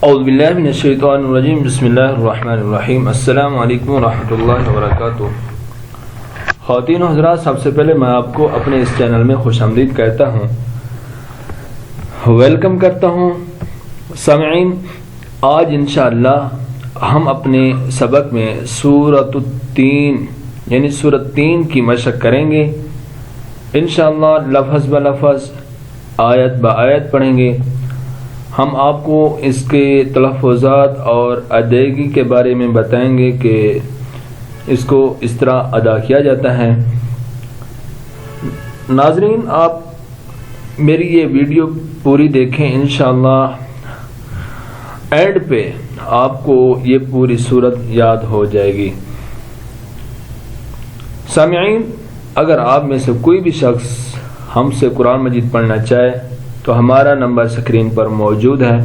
اعوذ باللہ من الشیطان الرجیم بسم اللہ الرحمن الرحیم السلام علیکم ورحمۃ اللہ وبرکاتہ۔ خواتین و حضرات، سب سے پہلے میں آپ کو اپنے اس چینل میں خوش آمدید کہتا ہوں، ویلکم کرتا ہوں۔ سامعین، آج انشاءاللہ ہم اپنے سبق میں سورۃ التین یعنی سورۃ 3 کی مشق کریں گے۔ انشاءاللہ لفظ بلفظ آیت بآیت پڑھیں گے۔ ہم آپ کو اس کے تلفظات اور ادائیگی کے بارے میں بتائیں گے کہ اس کو اس طرح ادا کیا جاتا ہے۔ ناظرین، آپ میری یہ ویڈیو پوری دیکھیں، انشاءاللہ اینڈ پہ آپ کو یہ پوری صورت یاد ہو جائے گی۔ سامعین، اگر آپ میں سے کوئی بھی شخص ہم سے قرآن مجید پڑھنا چاہے تو ہمارا نمبر اسکرین پر موجود ہے،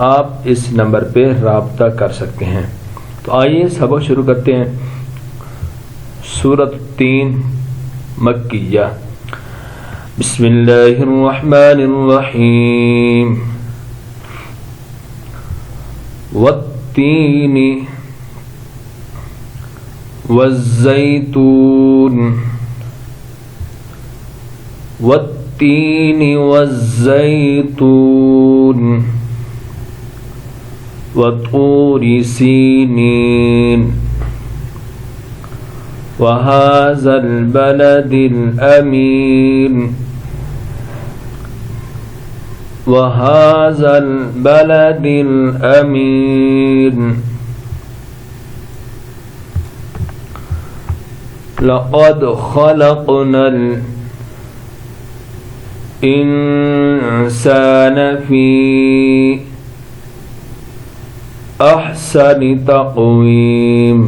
آپ اس نمبر پہ رابطہ کر سکتے ہیں۔ تو آئیے سبق شروع کرتے ہیں۔ سورۃ 3 مکیہ۔ بسم اللہ الرحمن الرحیم۔ والتین والزیتون والتین والزیتون وطور سینین وهذا البلد الأمين وهذا البلد الأمين لقد خلقنا الإنسان في أحسن تقويم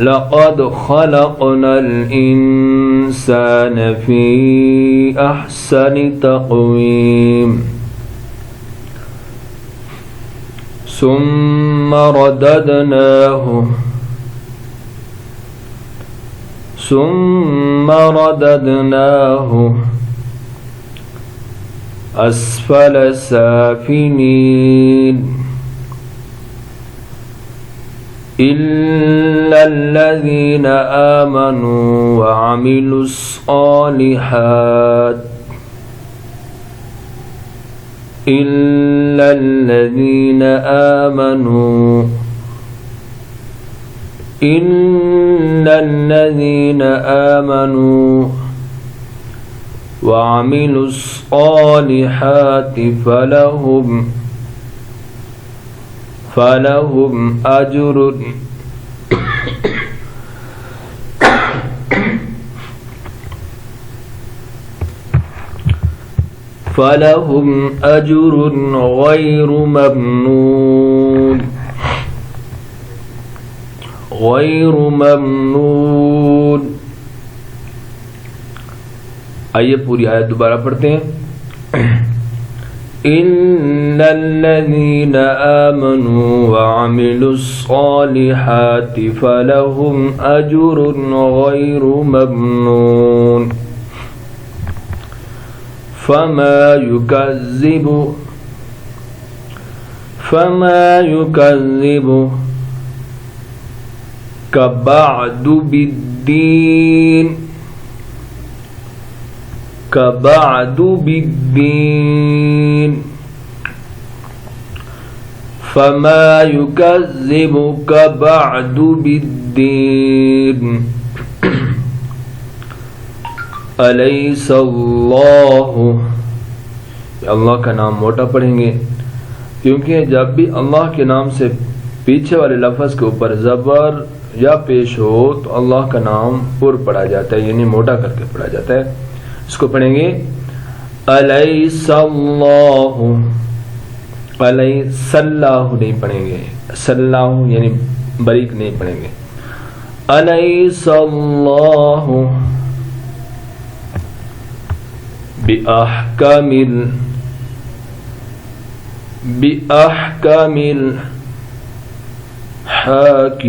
لقد خلقنا الإنسان في أحسن تقويم ثم رددناه أسفل سافلين إلا الذين آمنوا وعملوا الصالحات إلا الذين آمنوا وعملوا الصالحات فلهم أجر غير ممنون۔ آئیے پوری آیت دوبارہ پڑھتے ہیں۔ إِنَّ الَّذِينَ آمَنُوا وَعَمِلُوا الصَّالِحَاتِ فَلَهُمْ أَجْرٌ غَيْرُ مَمْنُونٍ فَمَا يُكَذِّبُكَ بَعْدُ بِالدِّينِ فما يكذبك بعد بالدين أليس الله۔ اللہ کا نام موٹا پڑھیں گے، کیونکہ جب بھی اللہ کے نام سے پیچھے والے لفظ کے اوپر زبر یا پیش ہو تو اللہ کا نام پر پڑھا جاتا ہے، یعنی موٹا کر کے پڑھا جاتا ہے۔ اس کو پڑھیں گے الیس اللہ، الیس اللہ نہیں پڑھیں گے، صلاح یعنی بریک نہیں پڑھیں گے۔ الیس اللہ بأحکم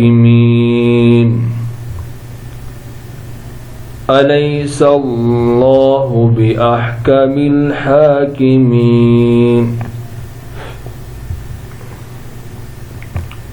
الحاکمین، أليس الله بأحكم الحاكمين۔